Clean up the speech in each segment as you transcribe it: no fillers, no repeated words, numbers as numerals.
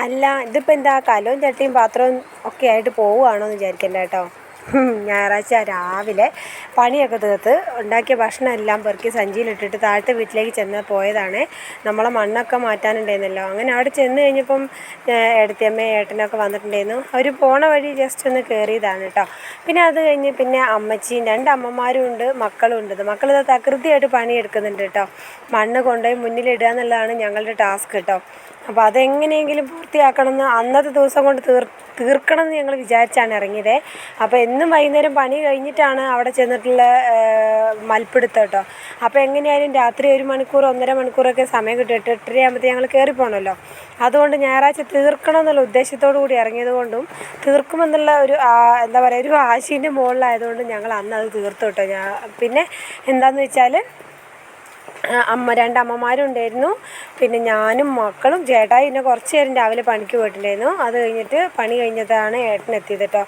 അല്ല ഇതിപ്പോൾ എന്താ കലവും ചട്ടിയും പാത്രവും ഒക്കെ ആയിട്ട് പോവുകയാണോ എന്ന് വിചാരിക്കണ്ട കേട്ടോ. ഞായറാഴ്ച രാവിലെ പണിയൊക്കെ തീർത്ത് ഉണ്ടാക്കിയ ഭക്ഷണം എല്ലാം പെറുക്കി സഞ്ചിയിലിട്ടിട്ട് താഴത്തെ വീട്ടിലേക്ക് ചെന്ന് പോയതാണ്. നമ്മളെ മണ്ണൊക്കെ മാറ്റാനുണ്ടായിരുന്നല്ലോ. അങ്ങനെ അവിടെ ചെന്ന് കഴിഞ്ഞപ്പം ഏടത്തിയമ്മയും ഏട്ടനൊക്കെ വന്നിട്ടുണ്ടായിരുന്നു. അവർ പോണ വഴി ജസ്റ്റ് ഒന്ന് കയറിയതാണ് കേട്ടോ. പിന്നെ അത് കഴിഞ്ഞ് പിന്നെ അമ്മച്ചിയും 2 അമ്മമാരും ഉണ്ട്, മക്കളും ഉണ്ട്. മക്കളിത് തകൃതിയായിട്ട് പണിയെടുക്കുന്നുണ്ട് കേട്ടോ. മണ്ണ് കൊണ്ടുപോയി മുന്നിലിടുക എന്നുള്ളതാണ് ഞങ്ങളുടെ ടാസ്ക് കേട്ടോ. അപ്പോൾ അതെങ്ങനെയെങ്കിലും പൂർത്തിയാക്കണമെന്ന് അന്നത്തെ ദിവസം കൊണ്ട് തീർക്കണം എന്ന് ഞങ്ങൾ വിചാരിച്ചാണ് ഇറങ്ങിയത്. അപ്പോൾ എന്നും വൈകുന്നേരം പണി കഴിഞ്ഞിട്ടാണ് അവിടെ ചെന്നിട്ടുള്ള മൽപ്പിടുത്തം കേട്ടോ. അപ്പോൾ എങ്ങനെയായാലും രാത്രി 1 മണിക്കൂർ 1.5 മണിക്കൂറൊക്കെ സമയം കിട്ടും. 8:30 ആകുമ്പോഴത്തേക്ക് ഞങ്ങൾ കയറി പോകണമല്ലോ. അതുകൊണ്ട് ഞായറാഴ്ച തീർക്കണം എന്നുള്ള ഉദ്ദേശത്തോടു കൂടി ഇറങ്ങിയത് കൊണ്ടും തീർക്കുമെന്നുള്ള ഒരു എന്താ പറയുക, ഒരു ആശീൻ്റെ മുകളിലായതുകൊണ്ട് ഞങ്ങൾ അന്ന് അത് തീർത്തു കേട്ടോ. പിന്നെ എന്താണെന്ന് വെച്ചാൽ 2 അമ്മമാരും ഉണ്ടായിരുന്നു. പിന്നെ ഞാനും മക്കളും ചേട്ടായി പിന്നെ കുറച്ച് നേരം രാവിലെ പണിക്ക് പോയിട്ടുണ്ടായിരുന്നു. അത് കഴിഞ്ഞിട്ട് പണി കഴിഞ്ഞതാണ് ഏട്ടനെത്തിയത് കേട്ടോ.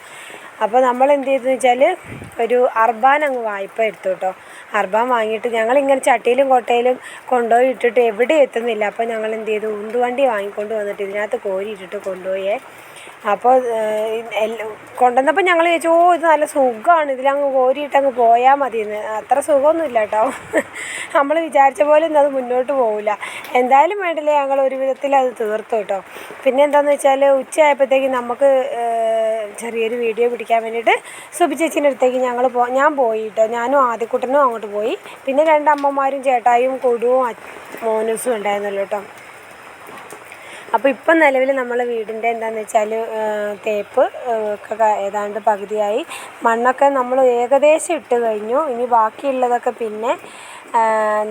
അപ്പോൾ നമ്മൾ എന്ത് ചെയ്തെന്ന് വെച്ചാൽ ഒരു അർബാൻ അങ്ങ് വായ്പ എടുത്തു കേട്ടോ. അർബാൻ വാങ്ങിയിട്ട് ഞങ്ങളിങ്ങനെ ചട്ടിയിലും കൊട്ടയിലും കൊണ്ടുപോയി ഇട്ടിട്ട് എവിടെ എത്തുന്നില്ല. അപ്പോൾ ഞങ്ങൾ എന്ത് ചെയ്തു, ഉന്തുവണ്ടി വാങ്ങിക്കൊണ്ട് വന്നിട്ട് ഇതിനകത്ത് കോരി ഇട്ടിട്ട് കൊണ്ടുപോയേ. അപ്പോൾ കൊണ്ടുവന്നപ്പോൾ ഞങ്ങൾ ചോദിച്ചു, ഇത് നല്ല സുഖമാണ്, ഇതിലങ്ങ് കോരിയിട്ടങ്ങ് പോയാൽ മതിയെന്ന്. അത്ര സുഖമൊന്നുമില്ല കേട്ടോ. നമ്മൾ വിചാരിച്ച പോലെ ഒന്നും അത് മുന്നോട്ട് പോകില്ല. എന്തായാലും വേണ്ടില്ല, ഞങ്ങൾ ഒരു വിധത്തിൽ അത് തീർത്തു കേട്ടോ. പിന്നെ എന്താണെന്ന് വെച്ചാൽ ഉച്ചയായപ്പോഴത്തേക്ക് നമുക്ക് ചെറിയൊരു വീഡിയോ പിടിക്കാൻ വേണ്ടിയിട്ട് സുബി ചേച്ചീൻ്റെ അടുത്തേക്ക് ഞാൻ പോയി കേട്ടോ. ഞാനും ആദ്യക്കുട്ടനും അങ്ങോട്ട് പോയി. പിന്നെ 2 അമ്മമാരും ചേട്ടായും കൊടുവും മോനൂസും ഉണ്ടായിരുന്നല്ലോ കേട്ടോ. അപ്പോൾ ഇപ്പം നിലവിൽ നമ്മളെ വീടിൻ്റെ എന്താണെന്ന് വെച്ചാൽ തേപ്പ് ഒക്കെ ഏതാണ്ട് പകുതിയായി. മണ്ണൊക്കെ നമ്മൾ ഏകദേശം ഇട്ട് കഴിഞ്ഞു. ഇനി ബാക്കിയുള്ളതൊക്കെ പിന്നെ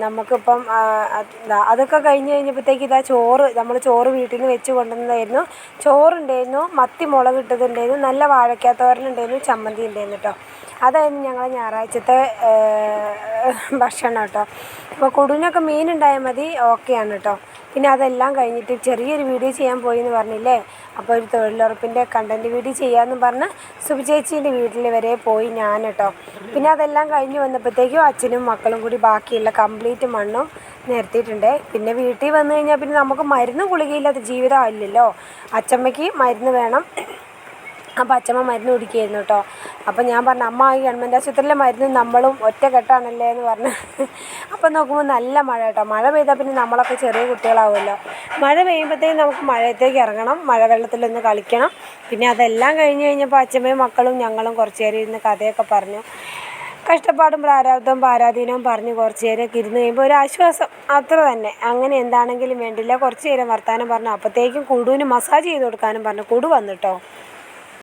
നമുക്കിപ്പം അതൊക്കെ കഴിഞ്ഞ് കഴിഞ്ഞപ്പോഴത്തേക്ക് നമ്മൾ ചോറ് വീട്ടിൽ നിന്ന് വെച്ച് കൊണ്ടുവന്നതായിരുന്നു. ചോറുണ്ടായിരുന്നു, മത്തി മുളക് ഇട്ടതുണ്ടായിരുന്നു, നല്ല വാഴയ്ക്കാത്തോരനുണ്ടായിരുന്നു, ചമ്മന്തി ഉണ്ടായിരുന്നു കേട്ടോ. അതായിരുന്നു ഞങ്ങൾ ഞായറാഴ്ചത്തെ ഭക്ഷണം കേട്ടോ. അപ്പോൾ കുടുവിനൊക്കെ മീനുണ്ടായാൽ മതി, ഓക്കെയാണ് കേട്ടോ. പിന്നെ അതെല്ലാം കഴിഞ്ഞിട്ട് ചെറിയൊരു വീഡിയോ ചെയ്യാൻ പോയി എന്ന് പറഞ്ഞില്ലേ. അപ്പോൾ ഒരു തൊഴിലുറപ്പിൻ്റെ കണ്ടൻറ്റ് വീഡിയോ ചെയ്യാമെന്ന് പറഞ്ഞ് സുബി ചേച്ചീൻ്റെ വീട്ടിൽ വരെ പോയി ഞാൻ കേട്ടോ. പിന്നെ അതെല്ലാം കഴിഞ്ഞ് വന്നപ്പോഴത്തേക്കും അച്ഛനും മക്കളും കൂടി ബാക്കിയുള്ള കംപ്ലീറ്റ് മണ്ണും നിരത്തിയിട്ടുണ്ട്. പിന്നെ വീട്ടിൽ വന്നു കഴിഞ്ഞാൽ പിന്നെ നമുക്ക് മരുന്ന് ഗുളികയില്ലാത്ത ജീവിതമില്ലല്ലോ. അച്ചമ്മയ്ക്ക് മരുന്ന് വേണം. അപ്പോൾ അച്ചമ്മ മരുന്ന് കുടിക്കുകയായിരുന്നു കേട്ടോ. അപ്പോൾ ഞാൻ പറഞ്ഞു, അമ്മ ഈ ഗവൺമെൻറ് ആശുപത്രിയിലെ മരുന്ന് നമ്മളും ഒറ്റക്കെട്ടാണല്ലേ എന്ന് പറഞ്ഞ്. അപ്പോൾ നോക്കുമ്പോൾ നല്ല മഴ കേട്ടോ. മഴ പെയ്താൽ പിന്നെ നമ്മളൊക്കെ ചെറിയ കുട്ടികളാവുമല്ലോ. മഴ പെയ്യുമ്പോഴത്തേക്കും നമുക്ക് മഴയത്തേക്ക് ഇറങ്ങണം, മഴവെള്ളത്തിലൊന്ന് കളിക്കണം. പിന്നെ അതെല്ലാം കഴിഞ്ഞ് കഴിഞ്ഞപ്പോൾ അച്ഛമ്മയും മക്കളും ഞങ്ങളും കുറച്ച് നേരം ഇരുന്ന് കഥയൊക്കെ പറഞ്ഞു. കഷ്ടപ്പാടും പ്രാരാബ്ദവും പാരാധീനവും പറഞ്ഞ് കുറച്ച് നേരമൊക്കെ ഇരുന്ന് കഴിയുമ്പോൾ ഒരു ആശ്വാസം, അത്ര തന്നെ. അങ്ങനെ എന്താണെങ്കിലും വേണ്ടില്ല കുറച്ച് നേരം വർത്താനം പറഞ്ഞു. അപ്പോഴത്തേക്കും കുടുവിന് മസാജ് ചെയ്ത് കൊടുക്കാനും പറഞ്ഞു. കുടു വന്നു കേട്ടോ.